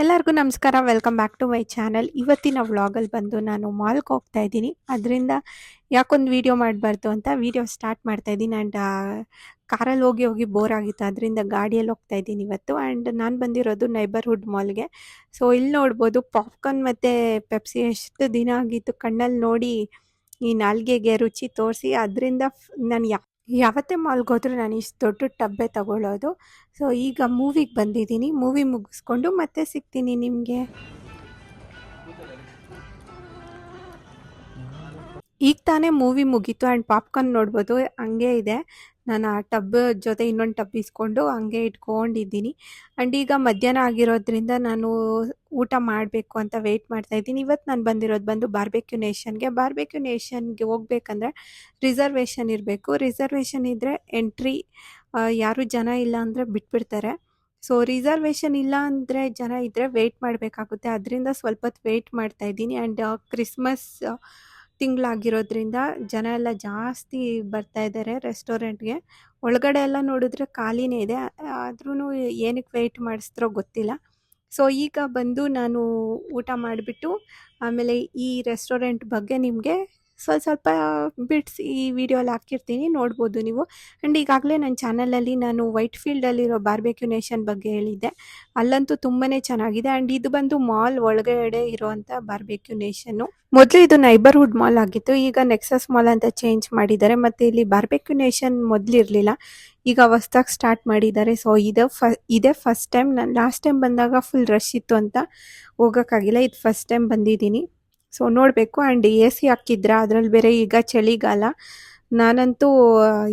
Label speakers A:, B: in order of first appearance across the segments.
A: ಎಲ್ಲರಿಗೂ ನಮಸ್ಕಾರ. Welcome back to my channel. ಇವತ್ತಿನ ವ್ಲಾಗಲ್ಲಿ ಬಂದು ನಾನು ಮಾಲ್ಗೆ ಹೋಗ್ತಾ ಇದ್ದೀನಿ. ಅದರಿಂದ ಯಾಕೊಂದು ವೀಡಿಯೋ ಮಾಡಬಾರ್ದು ಅಂತ ವೀಡಿಯೋ ಸ್ಟಾರ್ಟ್ ಮಾಡ್ತಾ ಇದ್ದೀನಿ. ಆ್ಯಂಡ್ ಕಾರಲ್ಲಿ ಹೋಗಿ ಹೋಗಿ ಬೋರ್ ಆಗಿತ್ತು, ಅದರಿಂದ ಗಾಡಿಯಲ್ಲಿ ಹೋಗ್ತಾ ಇದ್ದೀನಿ ಇವತ್ತು. ಆ್ಯಂಡ್ ನಾನು ಬಂದಿರೋದು ನೈಬರ್ಹುಡ್ ಮಾಲ್ಗೆ. ಸೊ ಇಲ್ಲಿ ನೋಡ್ಬೋದು ಪಾಪ್ಕಾರ್ನ್ ಮತ್ತು ಪೆಪ್ಸಿ ಎಷ್ಟು ದಿನ ಆಗಿತ್ತು ಕಣ್ಣಲ್ಲಿ ನೋಡಿ ಈ ನಾಲ್ಗೆಗೆ ರುಚಿ ತೋರಿಸಿ. ಅದರಿಂದ ನಾನು ಯಾವತ್ತೇ ಮಾಲ್ಗೆ ಹೋದ್ರೂ ನಾನು ಇಷ್ಟು ದೊಡ್ಡ ಟಬ್ಬೆ ತಗೊಳ್ಳೋದು. ಸೊ ಈಗ ಮೂವಿಗೆ ಬಂದಿದ್ದೀನಿ. ಮೂವಿ ಮುಗಿಸ್ಕೊಂಡು ಮತ್ತೆ ಸಿಗ್ತೀನಿ ನಿಮಗೆ. ಈಗ ತಾನೇ ಮೂವಿ ಮುಗೀತು ಆ್ಯಂಡ್ ಪಾಪ್ಕಾರ್ನ್ ನೋಡ್ಬೋದು ಹಂಗೆ ಇದೆ. ನಾನು ಆ ಟಬ್ ಜೊತೆ ಇನ್ನೊಂದು ಟಬ್ ಇಸ್ಕೊಂಡು ಹಂಗೆ ಇಟ್ಕೊಂಡಿದ್ದೀನಿ. ಆ್ಯಂಡ್ ಈಗ ಮಧ್ಯಾಹ್ನ ಆಗಿರೋದ್ರಿಂದ ನಾನು ಊಟ ಮಾಡಬೇಕು ಅಂತ ವೆಯ್ಟ್ ಮಾಡ್ತಾ ಇದ್ದೀನಿ. ಇವತ್ತು ನಾನು ಬಂದಿರೋದು ಬಂದು ಬಾರ್ಬೆಕ್ಯೂ ನೇಷನ್ಗೆ ಹೋಗ್ಬೇಕಂದ್ರೆ ರಿಸರ್ವೇಷನ್ ಇರಬೇಕು. ರಿಸರ್ವೇಷನ್ ಇದ್ದರೆ ಎಂಟ್ರಿ, ಯಾರು ಜನ ಇಲ್ಲ ಅಂದರೆ ಬಿಟ್ಬಿಡ್ತಾರೆ. ಸೊ ರಿಸರ್ವೇಷನ್ ಇಲ್ಲ ಅಂದರೆ ಜನ ಇದ್ದರೆ ವೆಯ್ಟ್ ಮಾಡಬೇಕಾಗುತ್ತೆ. ಅದರಿಂದ ಸ್ವಲ್ಪ ಹೊತ್ತು ವೆಯ್ಟ್ ಮಾಡ್ತಾ ಇದ್ದೀನಿ. ಆ್ಯಂಡ್ ಕ್ರಿಸ್ಮಸ್ ತಿಂಗಳಾಗಿರೋದ್ರಿಂದ ಜನ ಎಲ್ಲ ಜಾಸ್ತಿ ಬರ್ತಾ ಇದ್ದಾರೆ ರೆಸ್ಟೋರೆಂಟ್ಗೆ. ಒಳಗಡೆ ಎಲ್ಲ ನೋಡಿದ್ರೆ ಖಾಲಿನೇ ಇದೆ, ಆದ್ರೂ ಏನಕ್ಕೆ ವೆಯ್ಟ್ ಮಾಡಿಸ್ತಾರೋ ಗೊತ್ತಿಲ್ಲ. ಸೊ ಈಗ ಬಂದು ನಾನು ಊಟ ಮಾಡಿಬಿಟ್ಟು ಆಮೇಲೆ ಈ ರೆಸ್ಟೋರೆಂಟ್ ಬಗ್ಗೆ ನಿಮಗೆ ಸ್ವಲ್ಪ ಬಿಟ್ಸ್ ಈ ವಿಡಿಯೋಲಿ ಹಾಕಿರ್ತೀನಿ, ನೋಡ್ಬೋದು ನೀವು. ಆ್ಯಂಡ್ ಈಗಾಗಲೇ ನನ್ನ ಚಾನಲಲ್ಲಿ ನಾನು ವೈಟ್ ಫೀಲ್ಡಲ್ಲಿರೋ ಬಾರ್ಬೆಕ್ಯೂ ನೇಷನ್ ಬಗ್ಗೆ ಹೇಳಿದ್ದೆ. ಅಲ್ಲಂತೂ ತುಂಬಾ ಚೆನ್ನಾಗಿದೆ. ಆ್ಯಂಡ್ ಇದು ಬಂದು ಮಾಲ್ ಒಳಗಡೆ ಇರೋವಂಥ ಬಾರ್ಬೆಕ್ಯೂ ನೇಷನ್ನು. ಮೊದಲು ಇದು ನೈಬರ್ಹುಡ್ ಮಾಲ್ ಆಗಿತ್ತು, ಈಗ ನೆಕ್ಸಸ್ ಮಾಲ್ ಅಂತ ಚೇಂಜ್ ಮಾಡಿದ್ದಾರೆ. ಮತ್ತು ಇಲ್ಲಿ ಬಾರ್ಬೆಕ್ಯೂ ನೇಷನ್ ಮೊದಲಿರಲಿಲ್ಲ, ಈಗ ಹೊಸ್ದಾಗಿ ಸ್ಟಾರ್ಟ್ ಮಾಡಿದ್ದಾರೆ. ಸೊ ಇದೇ ಫಸ್ಟ್ ಟೈಮ್. ನಾನು ಲಾಸ್ಟ್ ಟೈಮ್ ಬಂದಾಗ ಫುಲ್ ರಶ್ ಇತ್ತು ಅಂತ ಹೋಗೋಕ್ಕಾಗಿಲ್ಲ. ಇದು ಫಸ್ಟ್ ಟೈಮ್ ಬಂದಿದ್ದೀನಿ. ಸೊ ನೋಡಬೇಕು. ಆ್ಯಂಡ್ AC ಹಾಕಿದ್ರ, ಅದರಲ್ಲಿ ಬೇರೆ ಈಗ ಚಳಿಗಾಲ. ನಾನಂತೂ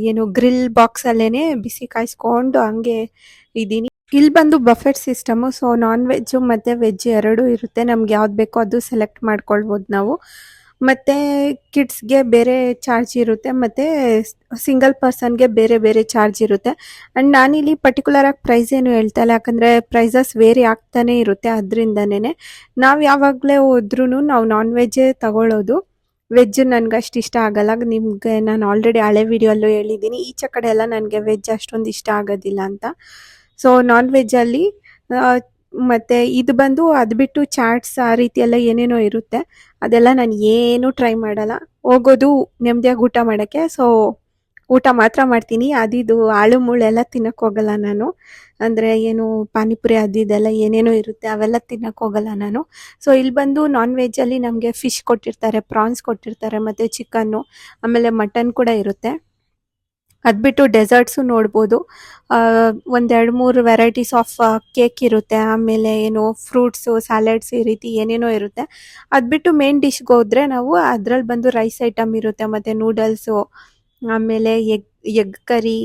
A: ಏನು ಗ್ರಿಲ್ ಬಾಕ್ಸಲ್ಲೇ ಬಿಸಿ ಕಾಯಿಸ್ಕೊಂಡು ಹಂಗೆ ಇದ್ದೀನಿ. ಇಲ್ಲಿ ಬಂದು Buffett system. So non veg ಮತ್ತು ವೆಜ್ ಎರಡೂ ಇರುತ್ತೆ. ನಮ್ಗೆ ಯಾವ್ದು ಬೇಕೋ ಅದು ಸೆಲೆಕ್ಟ್ ಮಾಡ್ಕೊಳ್ಬೋದು ನಾವು. ಮತ್ತು ಕಿಡ್ಸ್ಗೆ ಬೇರೆ ಚಾರ್ಜ್ ಇರುತ್ತೆ, ಮತ್ತು ಸಿಂಗಲ್ ಪರ್ಸನ್ಗೆ ಬೇರೆ ಬೇರೆ ಚಾರ್ಜ್ ಇರುತ್ತೆ. ಆ್ಯಂಡ್ ನಾನಿಲ್ಲಿ ಪರ್ಟಿಕ್ಯುಲರಾಗಿ ಪ್ರೈಸ್ ಏನು ಹೇಳ್ತಾ ಇಲ್ಲ, ಯಾಕಂದರೆ ಪ್ರೈಸಸ್ ವೇರಿ ಆಗ್ತಾನೆ ಇರುತ್ತೆ. ಅದರಿಂದನೇ ನಾವು ಯಾವಾಗಲೇ ಹೋದ್ರೂ ನಾವು ನಾನ್ ವೆಜ್ಜೇ ತಗೊಳ್ಳೋದು. ವೆಜ್ ನನಗೆ ಅಷ್ಟು ಇಷ್ಟ ಆಗಲ್ಲ. ನಿಮಗೆ ನಾನು ಆಲ್ರೆಡಿ ಹಳೆ ವಿಡಿಯೋಲ್ಲೂ ಹೇಳಿದ್ದೀನಿ, ಈಚೆ ಕಡೆ ಎಲ್ಲ ನನಗೆ ವೆಜ್ ಅಷ್ಟೊಂದು ಇಷ್ಟ ಆಗೋದಿಲ್ಲ ಅಂತ. ಸೊ ನಾನ್ ವೆಜ್ಜಲ್ಲಿ ಮತ್ತು ಇದು ಬಂದು ಅದು ಬಿಟ್ಟು ಚಾಟ್ಸ್ ಆ ರೀತಿ ಎಲ್ಲ ಏನೇನೋ ಇರುತ್ತೆ, ಅದೆಲ್ಲ ನಾನು ಏನೂ ಟ್ರೈ ಮಾಡಲ್ಲ. ಹೋಗೋದು ನೆಮ್ಮದಿಯಾಗಿ ಊಟ ಮಾಡೋಕ್ಕೆ. ಸೊ ಊಟ ಮಾತ್ರ ಮಾಡ್ತೀನಿ, ಅದಿದು ಆಳು ಮುಳ್ಳೆಲ್ಲ ತಿನ್ನಕ್ಕೆ ಹೋಗಲ್ಲ ನಾನು. ಅಂದರೆ ಏನು ಪಾನಿಪುರಿ ಅದಿದೆಲ್ಲ ಏನೇನೋ ಇರುತ್ತೆ ಅವೆಲ್ಲ ತಿನ್ನಕ್ಕೆ ಹೋಗಲ್ಲ ನಾನು. ಸೊ ಇಲ್ಲಿ ಬಂದು ನಾನ್ ವೆಜ್ಜಲ್ಲಿ ನಮಗೆ ಫಿಶ್ ಕೊಟ್ಟಿರ್ತಾರೆ, ಪ್ರಾನ್ಸ್ ಕೊಟ್ಟಿರ್ತಾರೆ, ಮತ್ತು ಚಿಕನ್ನು, ಆಮೇಲೆ ಮಟನ್ ಕೂಡ ಇರುತ್ತೆ. ಅದು ಬಿಟ್ಟು ಡೆಸರ್ಟ್ಸು ನೋಡ್ಬೋದು. ಒಂದು 2-3 ವೆರೈಟೀಸ್ ಆಫ್ ಕೇಕ್ ಇರುತ್ತೆ, ಆಮೇಲೆ ಏನು ಫ್ರೂಟ್ಸು, ಸ್ಯಾಲಡ್ಸ್, ಈ ರೀತಿ ಏನೇನೋ ಇರುತ್ತೆ. ಅದು ಬಿಟ್ಟು ಮೇನ್ ಡಿಶ್ಗೆ ಹೋದರೆ ನಾವು ಅದರಲ್ಲಿ ಬಂದು ರೈಸ್ ಐಟಮ್ ಇರುತ್ತೆ, ಮತ್ತು ನೂಡಲ್ಸು, ಆಮೇಲೆ ಎಗ್ ಕರಿ.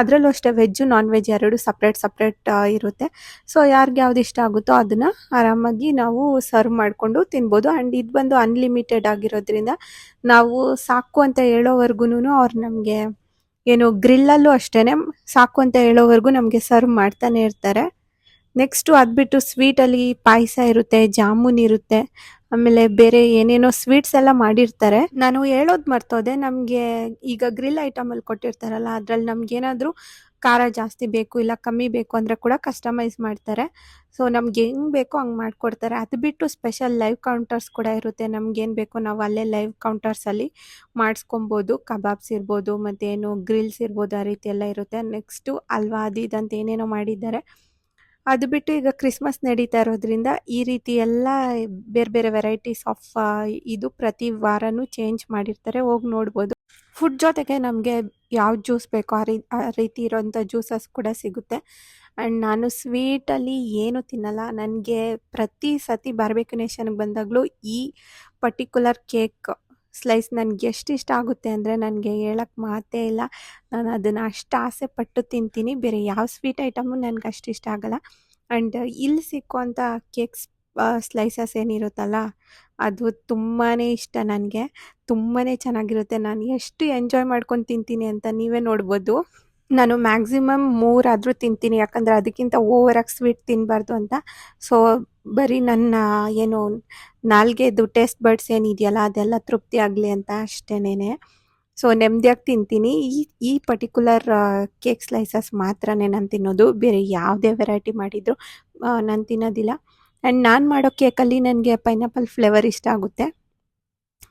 A: ಅದರಲ್ಲೂ ಅಷ್ಟೇ ವೆಜ್ಜು ನಾನ್ ವೆಜ್ ಎರಡು ಸಪ್ರೇಟ್ ಇರುತ್ತೆ. ಸೊ ಯಾರಿಗೆ ಯಾವ್ದು ಇಷ್ಟ ಆಗುತ್ತೋ ಅದನ್ನು ಆರಾಮಾಗಿ ನಾವು ಸರ್ವ್ ಮಾಡಿಕೊಂಡು ತಿನ್ಬೋದು. ಆ್ಯಂಡ್ ಇದು ಬಂದು ಅನ್ಲಿಮಿಟೆಡ್ ಆಗಿರೋದ್ರಿಂದ ನಾವು ಸಾಕು ಅಂತ ಹೇಳೋವರೆಗೂ ಅವ್ರು ನಮಗೆ ಏನು ಗ್ರಿಲ್ಲಲ್ಲೂ ಅಷ್ಟೇ ಸಾಕು ಅಂತ ಹೇಳೋವರೆಗೂ ನಮಗೆ ಸರ್ವ್ ಮಾಡ್ತಾನೆ ಇರ್ತಾರೆ. ನೆಕ್ಸ್ಟು ಅದು ಬಿಟ್ಟು ಸ್ವೀಟಲ್ಲಿ ಪಾಯಸ ಇರುತ್ತೆ, ಜಾಮೂನ್ ಇರುತ್ತೆ, ಆಮೇಲೆ ಬೇರೆ ಏನೇನೋ ಸ್ವೀಟ್ಸ್ ಎಲ್ಲ ಮಾಡಿರ್ತಾರೆ. ನಾನು ಹೇಳೋದು ಮರ್ತೋದೆ, ನಮಗೆ ಈಗ ಗ್ರಿಲ್ ಐಟಮಲ್ಲಿ ಕೊಟ್ಟಿರ್ತಾರಲ್ಲ, ಅದರಲ್ಲಿ ನಮಗೇನಾದರೂ ಖಾರ ಜಾಸ್ತಿ ಬೇಕು ಇಲ್ಲ ಕಮ್ಮಿ ಬೇಕು ಅಂದರೆ ಕೂಡ ಕಸ್ಟಮೈಸ್ ಮಾಡ್ತಾರೆ. ಸೊ ನಮ್ಗೆ ಹೆಂಗೆ ಬೇಕೋ ಹಂಗೆ ಮಾಡಿಕೊಡ್ತಾರೆ. ಅದು ಬಿಟ್ಟು ಸ್ಪೆಷಲ್ ಲೈವ್ ಕೌಂಟರ್ಸ್ ಕೂಡ ಇರುತ್ತೆ. ನಮಗೇನು ಬೇಕೋ ನಾವು ಅಲ್ಲೇ ಲೈವ್ ಕೌಂಟರ್ಸಲ್ಲಿ ಮಾಡಿಸ್ಕೊಬೋದು. ಕಬಾಬ್ಸ್ ಇರ್ಬೋದು, ಮತ್ತೇನು ಗ್ರಿಲ್ಸ್ ಇರ್ಬೋದು, ಆ ರೀತಿ ಎಲ್ಲ ಇರುತ್ತೆ. ನೆಕ್ಸ್ಟು ಅಲ್ವಾ ಅದು ಇದಂತ ಏನೇನೋ ಮಾಡಿದ್ದಾರೆ. ಅದು ಬಿಟ್ಟು ಈಗ ಕ್ರಿಸ್ಮಸ್ ನಡೀತಾ ಇರೋದ್ರಿಂದ ಈ ರೀತಿ ಎಲ್ಲ ಬೇರೆ ಬೇರೆ ವೆರೈಟೀಸ್ ಆಫ್ ಇದು ಪ್ರತಿ ವಾರನೂ ಚೇಂಜ್ ಮಾಡಿರ್ತಾರೆ, ಹೋಗಿ ನೋಡ್ಬೋದು. ಫುಡ್ ಜೊತೆಗೆ ನಮಗೆ ಯಾವ ಜ್ಯೂಸ್ ಬೇಕೋ ಆ ರೀತಿ ಇರೋಂಥ ಜ್ಯೂಸಸ್ ಕೂಡ ಸಿಗುತ್ತೆ. ಆ್ಯಂಡ್ ನಾನು ಸ್ವೀಟಲ್ಲಿ ಏನೂ ತಿನ್ನಲ್ಲ. ನನಗೆ ಪ್ರತಿ ಸತಿ ಬಾರ್ಬೆಕ್ಯೂ ನೇಷನ್ಗೆ ಬಂದಾಗಲೂ ಈ ಪರ್ಟಿಕ್ಯುಲರ್ ಕೇಕ್ ಸ್ಲೈಸ್ ನನಗೆ ಎಷ್ಟು ಇಷ್ಟ ಆಗುತ್ತೆ ಅಂದರೆ ನನಗೆ ಹೇಳಕ್ಕೆ ಮಾತೇ ಇಲ್ಲ. ನಾನು ಅದನ್ನು ಅಷ್ಟು ಆಸೆ ಪಟ್ಟು ತಿಂತೀನಿ. ಬೇರೆ ಯಾವ ಸ್ವೀಟ್ ಐಟಮು ನನಗೆ ಅಷ್ಟು ಇಷ್ಟ ಆಗಲ್ಲ. ಆ್ಯಂಡ್ ಇಲ್ಲಿ ಸಿಕ್ಕುವಂಥ ಕೇಕ್ಸ್ ಸ್ಲೈಸಸ್ ಏನಿರುತ್ತಲ್ಲ, ಅದು ತುಂಬಾ ಇಷ್ಟ ನನಗೆ. ತುಂಬಾ ಚೆನ್ನಾಗಿರುತ್ತೆ. ನಾನು ಎಷ್ಟು ಎಂಜಾಯ್ ಮಾಡ್ಕೊಂಡು ತಿಂತೀನಿ ಅಂತ ನೀವೇ ನೋಡ್ಬೋದು. ನಾನು ಮ್ಯಾಕ್ಸಿಮಮ್ 3 ಆದರೂ ತಿಂತೀನಿ, ಯಾಕಂದರೆ ಅದಕ್ಕಿಂತ ಓವರಾಗಿ ಸ್ವೀಟ್ ತಿನ್ನಬಾರ್ದು ಅಂತ. ಸೊ ಬರೀ ನನ್ನ ಏನು ನಾಲ್ಗೆದು ಟೇಸ್ಟ್ ಬಡ್ಸ್ ಏನಿದೆಯಲ್ಲ ಅದೆಲ್ಲ ತೃಪ್ತಿ ಆಗಲಿ ಅಂತ ಅಷ್ಟೇನೆ. ಸೊ ನೆಮ್ಮದಿಯಾಗಿ ತಿಂತೀನಿ. ಈ ಪರ್ಟಿಕ್ಯುಲರ್ ಕೇಕ್ ಸ್ಲೈಸಸ್ ಮಾತ್ರನೇ ನಾನು ತಿನ್ನೋದು. ಬೇರೆ ಯಾವುದೇ ವೆರೈಟಿ ಮಾಡಿದರೂ ನಾನು ತಿನ್ನೋದಿಲ್ಲ. ಆ್ಯಂಡ್ ನಾನು ಮಾಡೋ ಕೇಕಲ್ಲಿ ನನಗೆ ಪೈನಾಪಲ್ ಫ್ಲೇವರ್ ಇಷ್ಟ ಆಗುತ್ತೆ.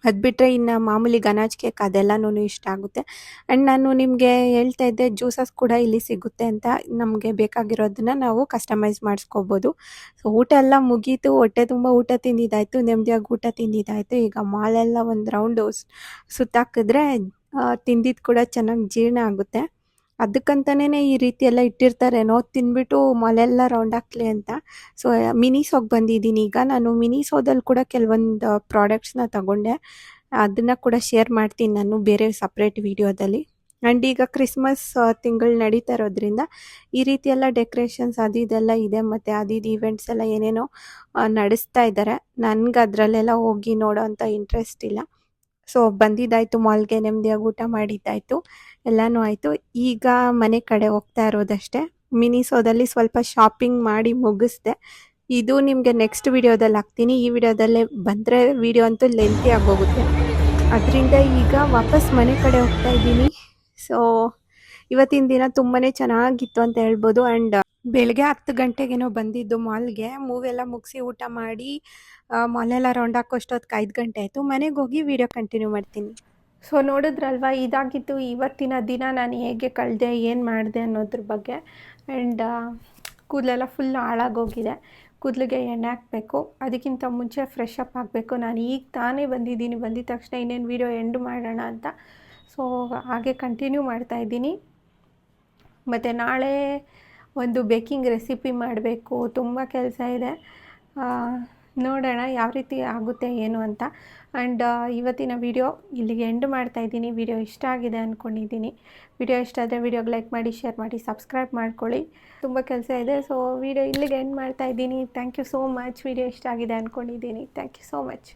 A: ಅದು ಬಿಟ್ಟರೆ ಇನ್ನು ಮಾಮೂಲಿ ಗನಾಜ್ ಕೇಕ್ ಅದೆಲ್ಲನೂ ಇಷ್ಟ ಆಗುತ್ತೆ. ಆ್ಯಂಡ್ ನಾನು ನಿಮಗೆ ಹೇಳ್ತಾ ಇದ್ದೆ ಜ್ಯೂಸಸ್ ಕೂಡ ಇಲ್ಲಿ ಸಿಗುತ್ತೆ ಅಂತ. ನಮಗೆ ಬೇಕಾಗಿರೋದನ್ನ ನಾವು ಕಸ್ಟಮೈಸ್ ಮಾಡಿಸ್ಕೋಬೋದು. ಸೊ ಊಟ ಎಲ್ಲ ಮುಗೀತು, ಹೊಟ್ಟೆ ತುಂಬ ಊಟ ತಿಂದಿದ್ದಾಯಿತು, ನೆಮ್ಮದಿಯಾಗಿ ಊಟ ತಿಂದಿದ್ದಾಯಿತು. ಈಗ ಮಾಲೆಲ್ಲ ಒಂದು ರೌಂಡು ಸುತ್ತಾಕಿದ್ರೆ ತಿಂದಿದ್ದು ಕೂಡ ಚೆನ್ನಾಗಿ ಜೀರ್ಣ ಆಗುತ್ತೆ. ಅದಕ್ಕಂತನೇ ಈ ರೀತಿ ಎಲ್ಲ ಇಟ್ಟಿರ್ತಾರೇನೋ, ತಿಂದ್ಬಿಟ್ಟು ಮಾಲೆಲ್ಲ ರೌಂಡ್ ಹಾಕ್ಲಿ ಅಂತ. ಸೊ ಮಿನಿಸೋಗೆ ಬಂದಿದ್ದೀನಿ ಈಗ. ನಾನು ಮಿನಿಸೋದಲ್ಲಿ ಕೂಡ ಕೆಲವೊಂದು ಪ್ರಾಡಕ್ಟ್ಸ್ನ ತಗೊಂಡೆ, ಅದನ್ನು ಕೂಡ ಶೇರ್ ಮಾಡ್ತೀನಿ ನಾನು ಬೇರೆ ಸಪ್ರೇಟ್ ವಿಡಿಯೋದಲ್ಲಿ. ಆ್ಯಂಡ್ ಈಗ ಕ್ರಿಸ್ಮಸ್ ತಿಂಗಳು ನಡೀತಾ ಇರೋದ್ರಿಂದ ಈ ರೀತಿ ಎಲ್ಲ ಡೆಕೋರೇಷನ್ಸ್ ಅದು ಇದೆಲ್ಲ ಇದೆ, ಮತ್ತು ಅದು ಈವೆಂಟ್ಸ್ ಎಲ್ಲ ಏನೇನೋ ನಡೆಸ್ತಾ ಇದ್ದಾರೆ. ನನಗೆ ಅದರಲ್ಲೆಲ್ಲ ಹೋಗಿ ನೋಡೋ ಅಂಥ ಇಂಟ್ರೆಸ್ಟ್ ಇಲ್ಲ. ಸೊ ಬಂದಿದ್ದಾಯಿತು, ಮಾಲ್ಗೆ ನೆಮ್ಮದಿಯಾಗಿ ಊಟ ಮಾಡಿದ್ದಾಯಿತು, ಎಲ್ಲನೂ ಆಯಿತು. ಈಗ ಮನೆ ಕಡೆ ಹೋಗ್ತಾ ಇರೋದಷ್ಟೇ. ಮಿನಿಸೋದಲ್ಲಿ ಸ್ವಲ್ಪ ಶಾಪಿಂಗ್ ಮಾಡಿ ಮುಗಿಸ್ದೆ. ಇದು ನಿಮಗೆ ನೆಕ್ಸ್ಟ್ ವಿಡಿಯೋದಲ್ಲಿ ಹಾಕ್ತೀನಿ. ಈ ವಿಡಿಯೋದಲ್ಲೇ ಬಂದರೆ ವಿಡಿಯೋ ಅಂತೂ ಲೆಂತಿ ಆಗೋಗುತ್ತೆ. ಅದರಿಂದ ಈಗ ವಾಪಸ್ ಮನೆ ಕಡೆ ಹೋಗ್ತಾ ಇದ್ದೀನಿ. ಸೊ ಇವತ್ತಿನ ದಿನ ತುಂಬಾ ಚೆನ್ನಾಗಿತ್ತು ಅಂತ ಹೇಳ್ಬೋದು. ಆ್ಯಂಡ್ ಬೆಳಗ್ಗೆ 10 ಗಂಟೆಗೇನೋ ಬಂದಿದ್ದು ಮಾಲ್ಗೆ. ಮೂವೆಲ್ಲ ಮುಗಿಸಿ ಊಟ ಮಾಡಿ ಮಾಲೆಲ್ಲ ರೌಂಡ್ ಹಾಕೋಷ್ಟೊತ್ತಿಗೆ 5 ಗಂಟೆ ಆಯಿತು. ಮನೆಗೆ ಹೋಗಿ ವಿಡಿಯೋ ಕಂಟಿನ್ಯೂ ಮಾಡ್ತೀನಿ. ಸೊ ನೋಡಿದ್ರಲ್ವ, ಇದಾಗಿತ್ತು ಇವತ್ತಿನ ದಿನ. ನಾನು ಹೇಗೆ ಕಳೆದೆ, ಏನು ಮಾಡಿದೆ ಅನ್ನೋದ್ರ ಬಗ್ಗೆ. ಆ್ಯಂಡ್ ಕೂದಲೆಲ್ಲ ಫುಲ್ ಹಾಳಾಗೋಗಿದೆ. ಕೂದಲಿಗೆ ಎಣ್ಣೆ ಹಾಕಬೇಕು. ಅದಕ್ಕಿಂತ ಮುಂಚೆ ಫ್ರೆಶ್ ಅಪ್ ಆಗಬೇಕು. ನಾನು ಈಗ ತಾನೇ ಬಂದಿದ್ದೀನಿ. ಬಂದಿದ ತಕ್ಷಣ ಇನ್ನೇನು ವಿಡಿಯೋ ಎಂಡ್ ಮಾಡೋಣ ಅಂತ ಸೊ ಹಾಗೆ ಕಂಟಿನ್ಯೂ ಮಾಡ್ತಾಯಿದ್ದೀನಿ. ಮತ್ತು ನಾಳೆ ಒಂದು ಬೇಕಿಂಗ್ ರೆಸಿಪಿ ಮಾಡಬೇಕು, ತುಂಬ ಕೆಲಸ ಇದೆ. ನೋಡೋಣ ಯಾವ ರೀತಿ ಆಗುತ್ತೆ ಏನು ಅಂತ. ಆ್ಯಂಡ್ ಇವತ್ತಿನ ವಿಡಿಯೋ ಇಲ್ಲಿಗೆ ಎಂಡ್ ಮಾಡ್ತಾಯಿದ್ದೀನಿ. ವಿಡಿಯೋ ಇಷ್ಟ ಆಗಿದೆ ಅಂದ್ಕೊಂಡಿದ್ದೀನಿ. ವಿಡಿಯೋ ಇಷ್ಟ ಆದರೆ ವಿಡಿಯೋಗೆ ಲೈಕ್ ಮಾಡಿ, ಶೇರ್ ಮಾಡಿ, ಸಬ್ಸ್ಕ್ರೈಬ್ ಮಾಡ್ಕೊಳ್ಳಿ. ತುಂಬ ಕೆಲಸ ಇದೆ. ಸೊ ವಿಡಿಯೋ ಇಲ್ಲಿಗೆ ಎಂಡ್ ಮಾಡ್ತಾಯಿದ್ದೀನಿ. Thank you so much. Video ಇಷ್ಟ ಆಗಿದೆ ಅಂದ್ಕೊಂಡಿದ್ದೀನಿ. Thank you so much.